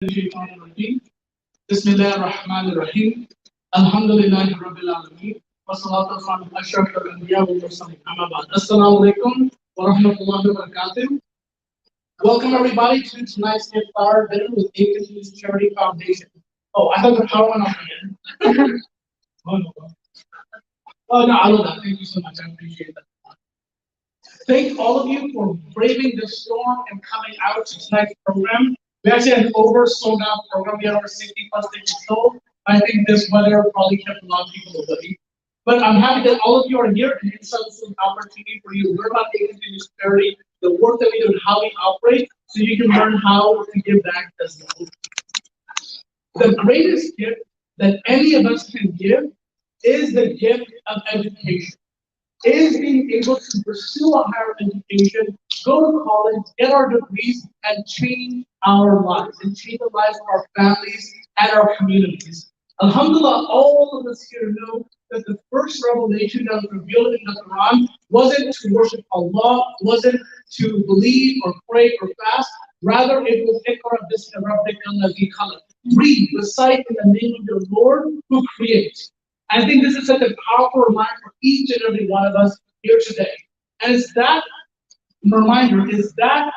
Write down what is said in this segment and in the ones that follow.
الشيطان الرجيم بسم الله الرحمن الرحيم الحمد لله رب العالمين والصلاة والسلام على أشرف الأنبياء والمرسلين أما بعد السلام عليكم ورحمة الله وبركاته. Welcome everybody to tonight's iftar dinner with A Continuous Charity Foundation. Oh, I thought the power went off again. Oh no. Oh no, I love that. Thank you so much. I appreciate that. Thank all of you for braving the storm and coming out to tonight's program. We actually had an oversold out program. We had over 60 plus tickets sold. I think this weather probably kept a lot of people away. But I'm happy that all of you are here, and it's also an opportunity for you to learn about agency charity, the work that we do, and how we operate, so you can learn how to give back as well. The greatest gift that any of us can give is the gift of education. Is being able to pursue a higher education, go to college, get our degrees, and change our lives, and change the lives of our families and our communities. Alhamdulillah, all of us here know that the first revelation that was revealed in the Quran wasn't to worship Allah, wasn't to believe or pray or fast. Rather, it was Iqra bismi rabbika alladhi khalaq. Read, recite in the name of your Lord who creates. I think this is such a powerful reminder for each and every one of us here today. And it's that reminder, is that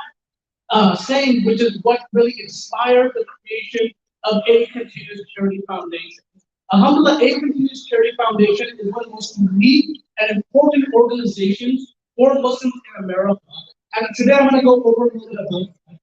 saying, which is what really inspired the creation of A Continuous Charity Foundation. Alhamdulillah, A Continuous Charity Foundation is one of the most unique and important organizations for Muslims in America. And today I'm going to go over a little bit about that.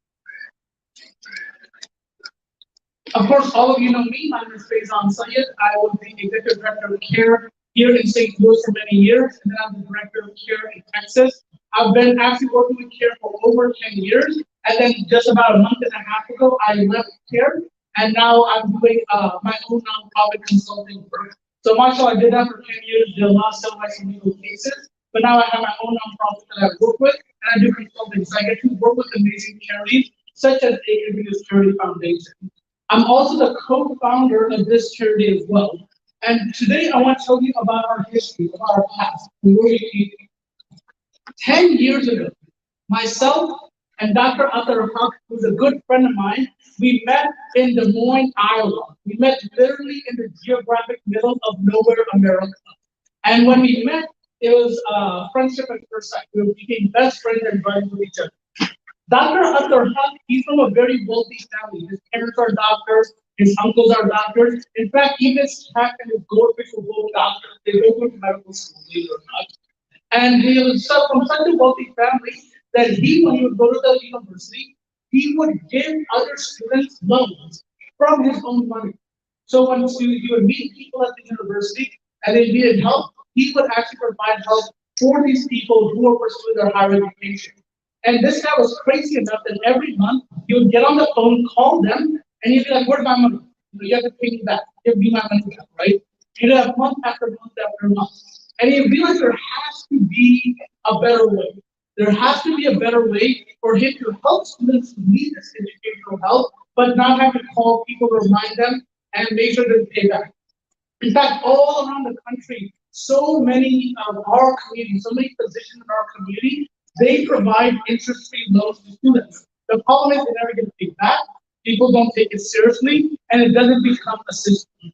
Of course, all of you know me. My name is Faizan Syed. I was the Executive Director of Care here in St. Louis for many years, and then I'm the Director of Care in Texas. I've been actually working with Care for over 10 years, and then just about a month and a half ago, I left Care, and now I'm doing my own nonprofit consulting work. So, mashallah, I did that for 10 years, did a lot of civil rights and legal cases, but now I have my own nonprofit that I work with, and I do consulting. So I get to work with amazing charities, such as A Continuous Charity Foundation. I'm also the co-founder of this charity as well. And today I want to tell you about our history, about our past, and where we came from. 10 years ago, myself and Dr. Atar Haq, who's a good friend of mine, we met in Des Moines, Iowa. We met literally in the geographic middle of nowhere, America. And when we met, it was friendship at first sight. We became best friends and buddies with each other. Dr. Atar Haq, he's from a very wealthy family. His parents are doctors, his uncles are doctors. In fact, even his cat and his goldfish were both doctors. They both went to medical school, believe it or not. And he was from such a wealthy family that he, when he would go to the university, he would give other students loans from his own money. So when he would meet people at the university and they needed help, he would actually provide help for these people who were pursuing their higher education. And this guy was crazy enough that every month he would get on the phone, call them, and he'd be like, "Where's my money? You have to pay me back. Give me my money back," right? He'd have month after month after month. And he realized there has to be a better way. There has to be a better way for him to help students meet this educational help, but not have to call people to remind them and make sure they pay back. In fact, all around the country, so many of our community, so many physicians in our community, they provide interest-free loans to students. The problem is they never get paid back, people don't take it seriously, and it doesn't become a system.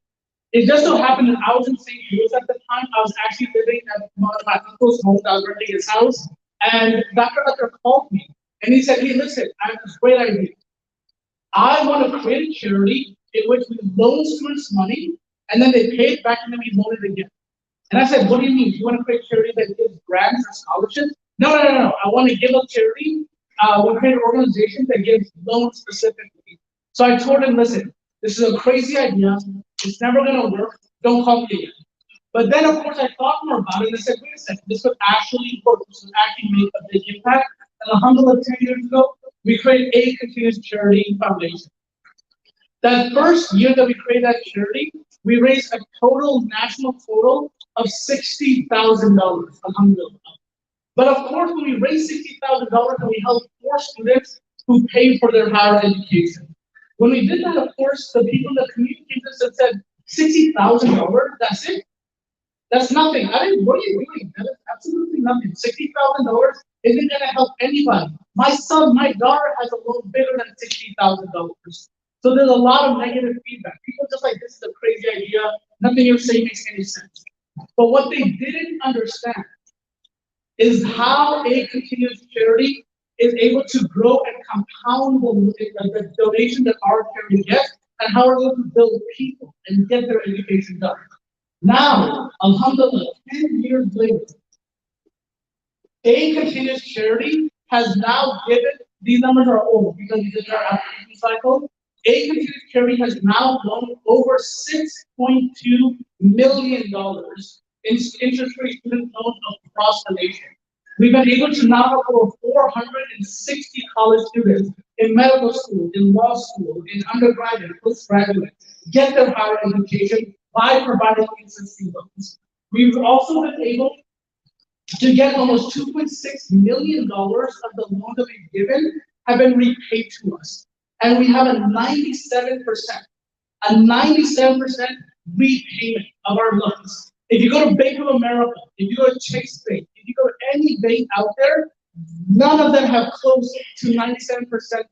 It just so happened that I was in St. Louis at the time. I was actually living at one of my uncle's homes. I was renting his house, and Dr. Atar called me, and he said, "Hey, listen, I have this great idea. I want to create a charity in which we loan students money, and then they pay it back, and then we loan it again." And I said, "What do you mean? You want to create a charity that gives grants or scholarships?" No. I want to give a charity. We'll create an organization that gives loans specifically. So I told him, "Listen, this is a crazy idea. It's never going to work. Don't call me again." But then, of course, I thought more about it and I said, "Wait a second, this could actually work. This would actually make a big impact." And alhamdulillah, 10 years ago, we created A Continuous Charity Foundation. That first year that we created that charity, we raised a national total of $60,000. Alhamdulillah. But of course, when we raised $60,000 and we helped 4 students who paid for their higher education. When we did that, of course, the people in the community came to us and said, $60,000, that's it? That's nothing. I didn't, what are you doing? That is absolutely nothing. $60,000 isn't going to help anybody. My son, my daughter has a loan bigger than $60,000. So there's a lot of negative feedback. People just like, this is a crazy idea. Nothing you're saying makes any sense. But what they didn't understand is how a continuous charity is able to grow and compound the donation that our charity gets, and how we're able to build people and get their education done. Now, alhamdulillah, 10 years later, a continuous charity has now given, these numbers are old because we did our application cycle. A continuous charity has now loaned over $6.2 million in interest-free student loans across the nation. We've been able to now have over 460 college students in medical school, in law school, in undergraduate, postgraduate, get their higher education by providing interest-free loans. We've also been able to get almost $2.6 million of the loan that we've given have been repaid to us. And we have a 97% repayment of our loans. If you go to Bank of America, if you go to Chase Bank, if you go to any bank out there, none of them have close to 97% payment.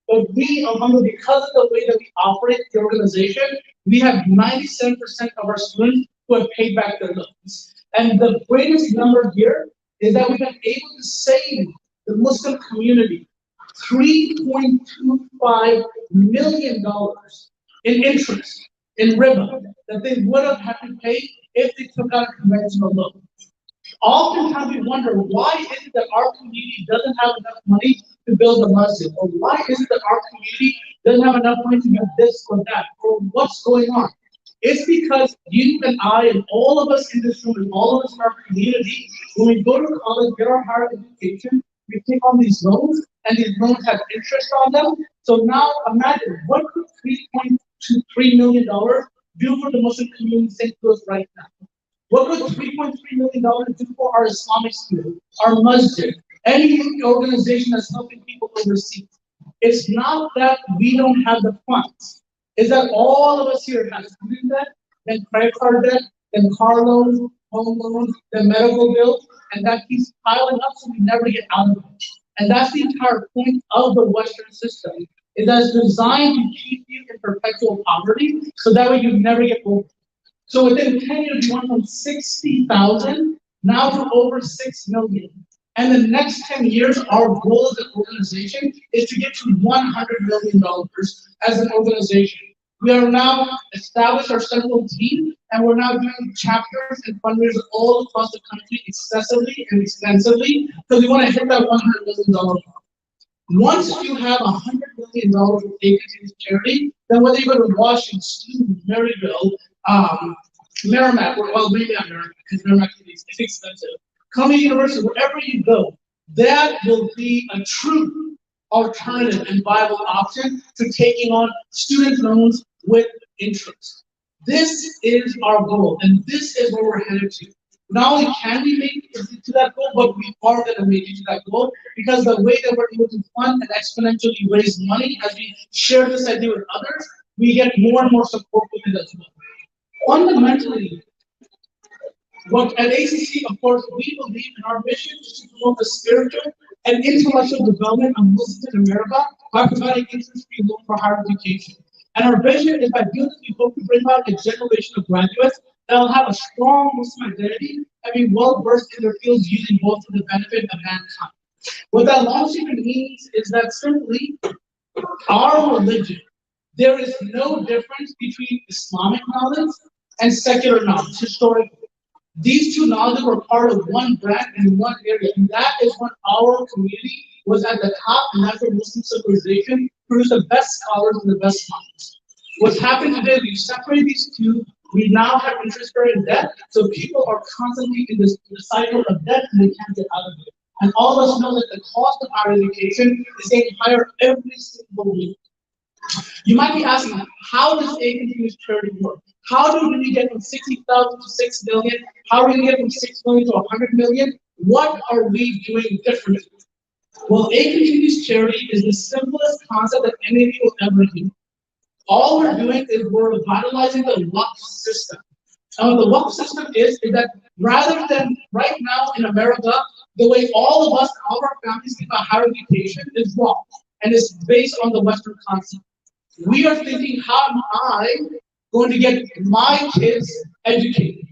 But we, because of the way that we operate the organization, we have 97% of our students who have paid back their loans. And the greatest number here is that we've been able to save the Muslim community $3.25 million in interest, in riba, that they would have had to pay if they took out a conventional loan. Oftentimes we wonder, why is it that our community doesn't have enough money to build a masjid? Or why is it that our community doesn't have enough money to do this or that? Or what's going on? It's because you and I and all of us in this room and all of us in our community, when we go to college, get our higher education, we take on these loans, and these loans have interest on them. So now imagine, what could $3.23 million do for the Muslim community in St. Louis right now? What could $3.3 million do for our Islamic school, our masjid, any organization that's helping people overseas? It's not that we don't have the funds. It's that all of us here have student debt, then credit card debt, then car loans, home loans, then medical bills, and that keeps piling up so we never get out of it. And that's the entire point of the Western system. It is designed to keep you in perpetual poverty, so that way you never get over. So within 10 years, we went from 60,000 now to over 6 million. And the next 10 years, our goal as an organization is to get to $100 million as an organization. We are now established our central team, and we're now doing chapters and fundraisers all across the country excessively and extensively, because we want to hit that $100 million mark. Once you have $100 million with agencies charity, then whether you go to Washington, Maryville, Merrimack, well, maybe not Merrimack, because Merrimack is expensive. Columbia University, wherever you go, that will be a true alternative and viable option to taking on student loans with interest. This is our goal, and this is where we're headed to. Not only can we make it to that goal, but we are going to make it to that goal, because the way that we're able to fund and exponentially raise money as we share this idea with others, we get more and more support with it as well. Fundamentally, what at ACC, of course, we believe in our mission is to promote the spiritual and intellectual development of Muslims in America by providing interest-free loan for higher education. And our vision is by doing this, we hope to bring out a generation of graduates that will have a strong Muslim identity and be well versed in their fields, using both for the benefit of mankind. What that long-statement means is that simply our religion, there is no difference between Islamic knowledge and secular knowledge, historically. These two knowledges were part of one brand in one area, and that is when our community was at the top, and that's where Muslim civilization produced the best scholars and the best minds. What's happened today, we've separated these two. We now have interest-bearing debt, so people are constantly in the cycle of debt, and they can't get out of it. And all of us know that the cost of higher education is getting higher every single week. You might be asking, how does a continuous charity work? How do we get from 60,000 to 6 million? How do we get from 6 million to 100 million? What are we doing differently? Well, a continuous charity is the simplest concept that any of you will ever do. All we're doing is we're vitalizing the waqf system. And what the waqf system is that rather than right now in America, the way all of us, all of our families think about higher education is wrong. And it's based on the Western concept. We are thinking, how am I going to get my kids educated?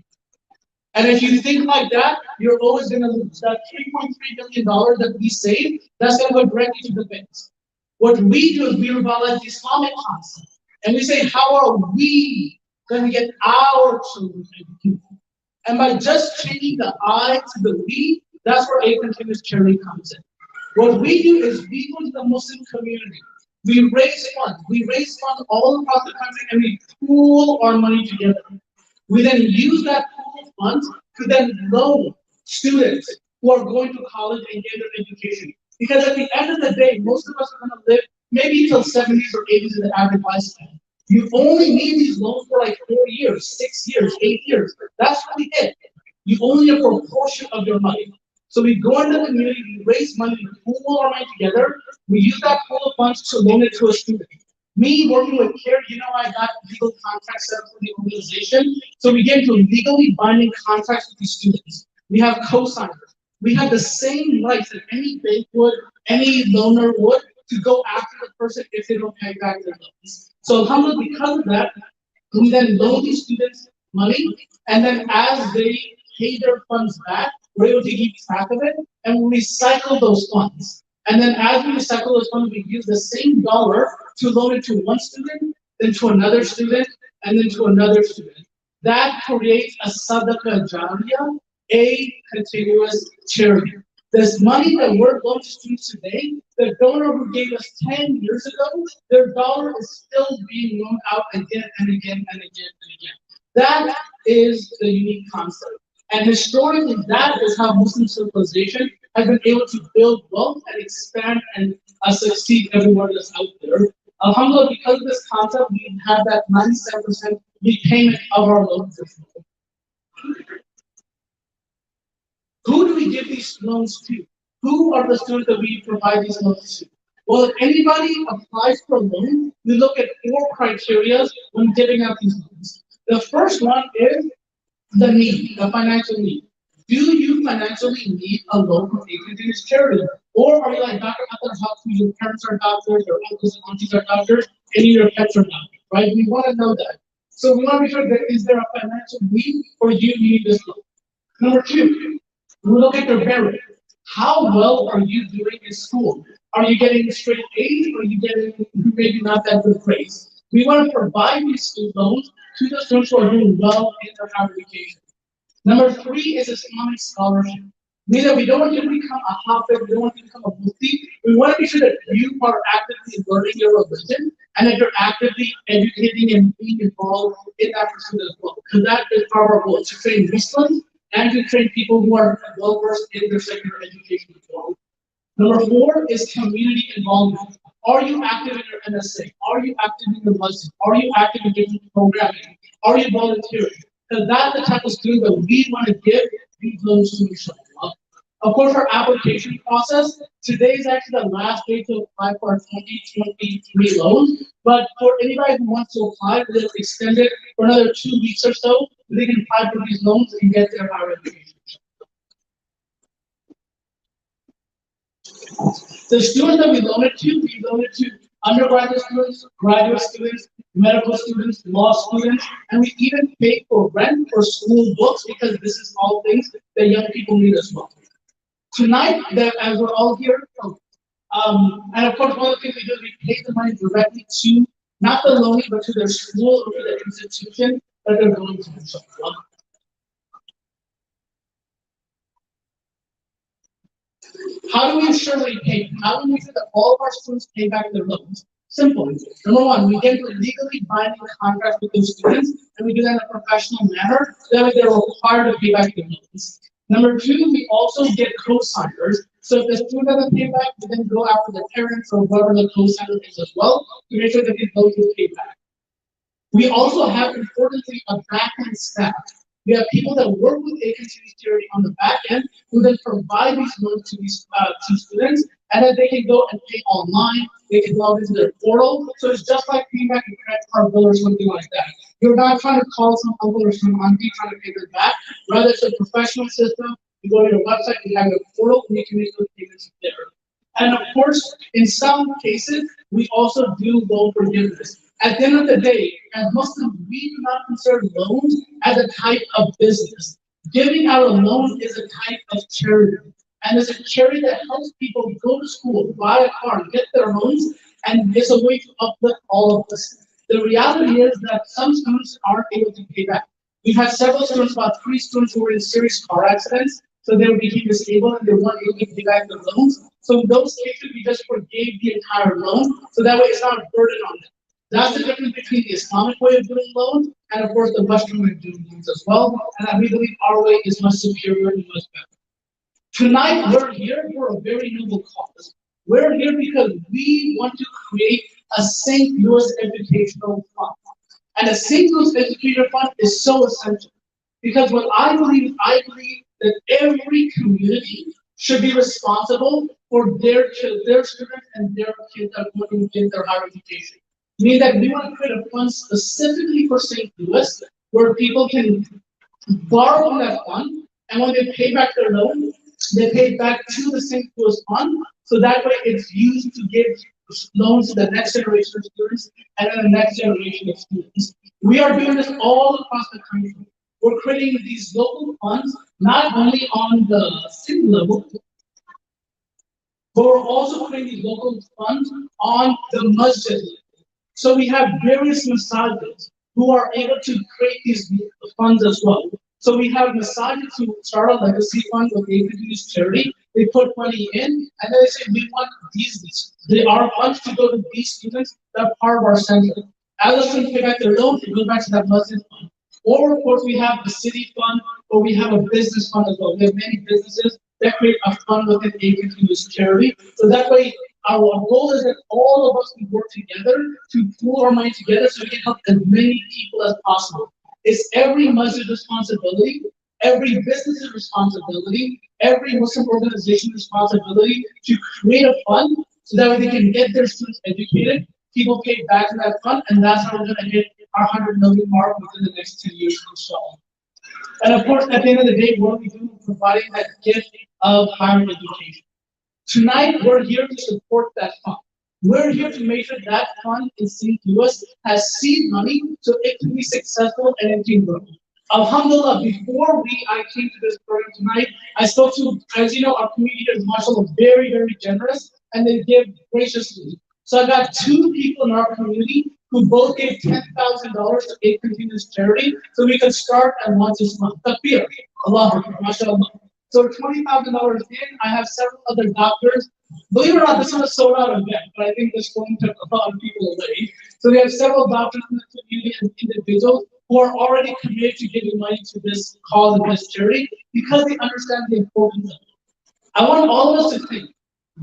And if you think like that, you're always going to lose. That $3.3 billion that we save, that's going to go directly to the banks. What we do is we revitalize the Islamic concept. And we say, how are we going to get our children educated? And by just changing the I to the we, that's where a continuous charity comes in. What we do is we go to the Muslim community. We raise funds. We raise funds all across the country and we pool our money together. We then use that pool of funds to then loan students who are going to college and get their education. Because at the end of the day, most of us are going to live maybe till 70s or 80s in the average lifespan. You only need these loans for like 4 years, 6 years, 8 years. That's really it. You only need a proportion of your money. So we go into the community, we raise money, we pool our money together, we use that pool of funds to loan it to a student. Me working with CARE, I got legal contracts set up for the organization. So we get into legally binding contracts with these students. We have co-signers. We have the same rights that any bank would, any loaner would, to go after the person if they don't pay back their loans. So alhamdulillah, because of that, we then loan these students money, and then as they pay their funds back, we're able to keep track of it, and we recycle those funds. And then as we recycle those funds, we use the same dollar to loan it to one student, then to another student, and then to another student. That creates a sadaqah jariyah, a continuous charity. This money that we're loaning to students today, the donor who gave us 10 years ago, their dollar is still being loaned out again and again and again and again. That is the unique concept. And historically, that is how Muslim civilization has been able to build wealth and expand and succeed everywhere that's out there. Alhamdulillah, because of this concept, we have that 97% repayment of our loans. Who do we give these loans to? Who are the students that we provide these loans to? Well, if anybody applies for a loan, we look at 4 criteria when giving out these loans. The first one is the need, the financial need. Do you financially need a loan from a continuous charity? Or are you like Dr. Akhtar, how your parents are doctors, your uncles and aunties are doctors, and your pets are doctors, right? We want to know that. So we want to be sure that is there a financial need or do you need this loan? Number 2, we look at your merit. How well are you doing in school? Are you getting straight A's or are you getting maybe not that good grades? We want to provide these student loans to the students who are doing well in their higher education. Number 3 is Islamic scholarship. Meaning we don't want you to become a hafiz, we don't want you to become a mufti. We want to be sure that you are actively learning your religion and that you're actively educating and being involved in that pursuit as well. Because that is part of our goal, to train Muslims and to train people who are well versed in their secular education as well. Number 4 is community involvement. Are you active in your NSA? Are you active in your lesson? Are you active in different programming? Are you volunteering? Because that's the type of student that we want to give these loans to, inshallah. Of course, our application process, today is actually the last day to apply for our 2023 loans. But for anybody who wants to apply, we'll extend it for another 2 weeks or so. They can apply for these loans and get their higher education. The students that we loan it to undergraduate students, graduate students, medical students, law students, and we even pay for rent for school books because this is all things that young people need as well. Tonight, as we're all here, and of course, one of the things we do is we pay the money directly to not the loanee, but to their school or to the institution that they're going to. How do we ensure we pay? How do we make sure that all of our students pay back their loans? Simple. Number 1, we get legally binding contracts with those students, and we do that in a professional manner. That way, they're required to pay back their loans. Number 2, we also get co-signers. So if the student doesn't pay back, we then go after the parents or whoever the co-signer is as well to make sure that these loans will pay back. We also have, importantly, a back-end staff. We have people that work with a continuous charity on the back end who then provide these loans to these to students, and then they can go and pay online. They can log into their portal. So it's just like paying back a credit card bill or something like that. You're not trying to call some uncle or some auntie trying to pay them back. Rather, it's a professional system. You go to your website, you have your portal, and you can make those payments there. And of course, in some cases, we also do loan forgiveness. At the end of the day, as Muslims, we do not consider loans as a type of business. Giving out a loan is a type of charity. And it's a charity that helps people go to school, buy a car, get their loans, and it's a way to uplift all of us. The reality is that some students aren't able to pay back. We've had several students, about 3 students who were in serious car accidents, so they became disabled and they weren't able to pay back their loans. So in those cases, we just forgave the entire loan, so that way it's not a burden on them. That's the difference between the Islamic way of doing loans and, of course, the Western way of doing loans as well. And we believe our way is much superior and much better. Tonight, we're here for a very noble cause. We're here because we want to create a St. Louis Educational Fund. And a St. Louis Educational Fund is so essential because what I believe that every community should be responsible for their students and their kids that want to get their higher education. Meaning that we want to create a fund specifically for St. Louis where people can borrow from that fund, and when they pay back their loan, they pay it back to the St. Louis fund, so that way it's used to give loans to the next generation of students and then the next generation of students. We are doing this all across the country. We're creating these local funds, not only on the city level, but we're also creating these local funds on the masjid level. So we have various masajids who are able to create these funds as well. So we have masajids who start a legacy fund with APD's charity. They put money in, and then they say, we want our funds to go to these students that are part of our center. As the students pay back their loan, it goes back to that masjid fund. Or, of course, we have the city fund, or we have a business fund as well. We have many businesses that create a fund within APD's charity. So that way, our goal is that all of us can work together to pool our money together so we can help as many people as possible. It's every masjid's responsibility, every business's responsibility, every Muslim organization's responsibility to create a fund so that way they can get their students educated, people pay back to that fund, and that's how we're going to hit our 100 million mark within the next 10 years or so. And of course, at the end of the day, what are we doing? Providing that gift of higher education. Tonight, we're here to support that fund. We're here to make sure that fund in St. Louis has seed money so it can be successful and it can grow. Alhamdulillah, before I came to this program tonight, I spoke to, as you know, our community is mashallah very, very generous and they give graciously. So I got 2 people in our community who both gave $10,000 to Aid Continuous Charity so we could start and launch this month. Takbir, Allah, mashallah. So $20,000 in, I have several other doctors. Believe it or not, this one is sold out again, but I think this one took a lot of people away. So we have several doctors in the community and individuals who are already committed to giving money to this cause and this charity because they understand the importance of it. I want all of us to think,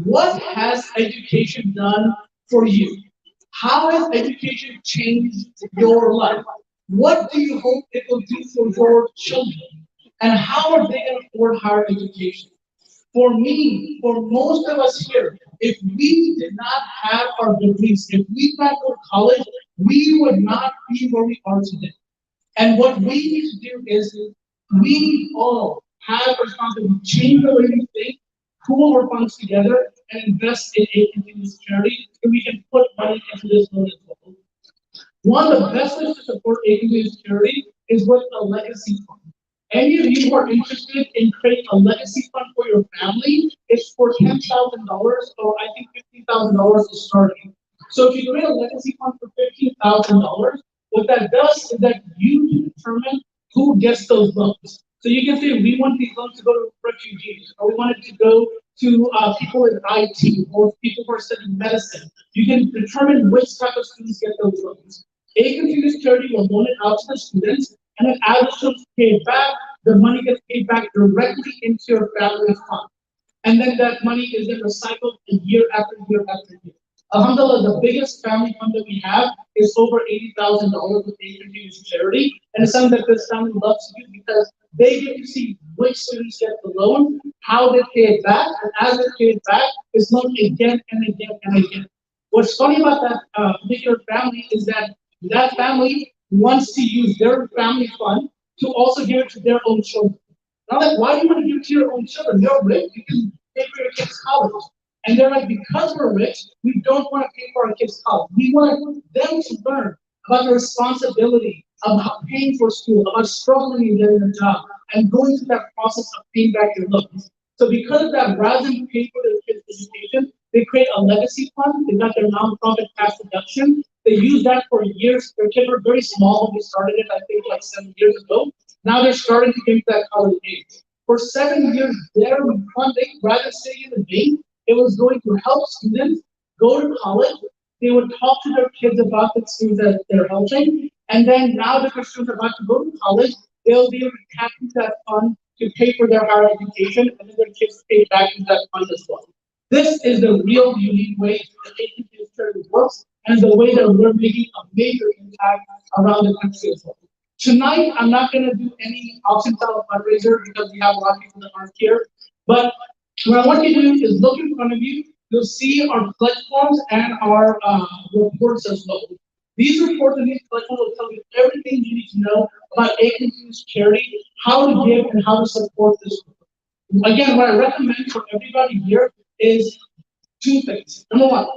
what has education done for you? How has education changed your life? What do you hope it will do for your children? And how are they going to afford higher education? For me, for most of us here, if we did not have our degrees, if we did not go to college, we would not be where we are today. And what we need to do is we all have a responsibility to change the way we think, pool our funds together, and invest in a continuous charity so we can put money into this loan as well. One of the best ways to support a continuous charity is with a legacy fund. Any of you who are interested in creating a legacy fund for your family, it's for $10,000 or I think $15,000 is starting. So if you create a legacy fund for $15,000, what that does is that you determine who gets those loans. So you can say we want these loans to go to refugees, or we want it to go to people in IT, or people who are studying medicine. You can determine which type of students get those loans. A continuous charity will loan it out to the students, and then as the students pay it back, the money gets paid back directly into your family fund. And then that money is then recycled year after year after year. Alhamdulillah, the biggest family fund that we have is over $80,000 with a continuous charity, and it's something that this family loves to do because they get to see which students get the loan, how they pay it back, and as they pay it back, it's loaned again and again and again. What's funny about that particular family is that that family wants to use their family fund to also give it to their own children. Now, like, why do you want to give it to your own children? You're rich, you can pay for your kids' college. And they're like, because we're rich, we don't want to pay for our kids' college. We want them to learn about the responsibility of paying for school, about struggling and getting a job, and going through that process of paying back your loans. So because of that, rather than pay for their kids' education, they create a legacy fund. They got their nonprofit tax deduction. They use that for years. Their kids were very small when we started it, I think like 7 years ago. Now they're starting to get to that college age. For 7 years, their funding, rather than staying in the bank, it was going to help students go to college. They would talk to their kids about the students that they're helping. And then now that their students are about to go to college, they'll be able to tap into that fund to pay for their higher education, and then their kids pay back into that fund as well. This is the real unique way that APT charity works, and the way that we're making a major impact around the country as well. Tonight, I'm not going to do any auction style fundraiser because we have a lot of people that aren't here. But what I want you to do is look in front of you. You'll see our pledge forms and our reports as well. These reports and these pledge forms will tell you everything you need to know about APT's charity, how to give, and how to support this group. Again, what I recommend for everybody here is two things. Number one,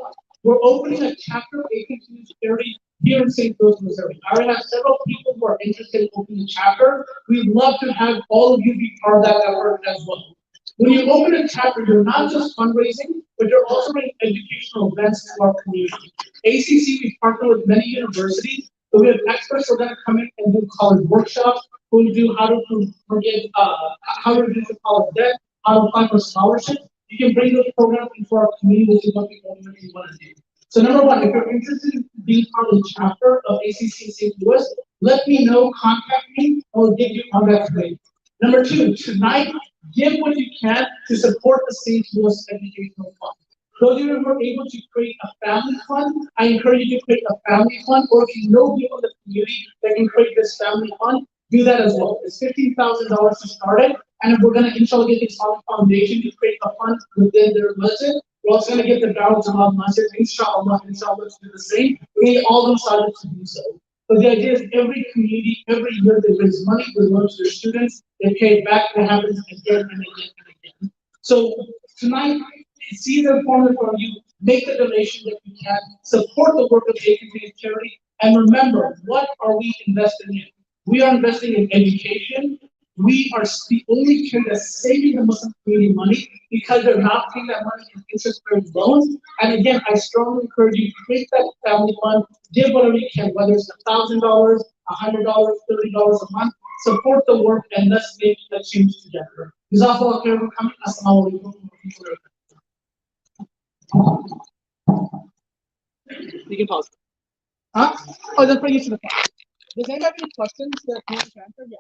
we're opening a chapter of APT's charity here in St. Louis, Missouri. I already have several people who are interested in opening a chapter. We'd love to have all of you be part of that effort as well. When you open a chapter, you're not just fundraising, but you're also running educational events to our community. ACC, we partner with many universities, but we have experts who are going to come in and do college workshops, who will do how to reduce the college debt, how to apply for scholarships. You can bring those programs into our community, which is what we ultimately want to do. So number one, if you're interested in being part of the chapter of ACC St. Louis, let me know, contact me, I will get you on that today. Number two, tonight, give what you can to support the St. Louis Educational Fund. Those of you who are able to create a family fund, I encourage you to create a family fund, or if you know people in the community that can create this family fund, do that as well. It's $15,000 to start it, and if we're going to inshallah get the Islamic Foundation to create a fund within their budget, we're also going to get the Darul Jamal Masjid, inshallah, to do the same. We need all those sides to do so. But the idea is every community, every year they raise money, they loan to their students, they pay it back, that happens again and again and again. So tonight, see the formula for you, make the donation that you can, support the work of the APT charity, and remember, what are we investing in? We are investing in education. We are the only charity that's saving the Muslim community money because they're not paying that money in interest-bearing loans. And again, I strongly encourage you to create that family fund, give whatever you can, whether it's $1,000, $100, $30 a month. Support the work and let's make that change together. Jazakallah khair for coming. Assalamu alaikum. You can pause. Huh? Oh, that's bring you to the front. Does anybody have any questions that you want to answer? Yeah.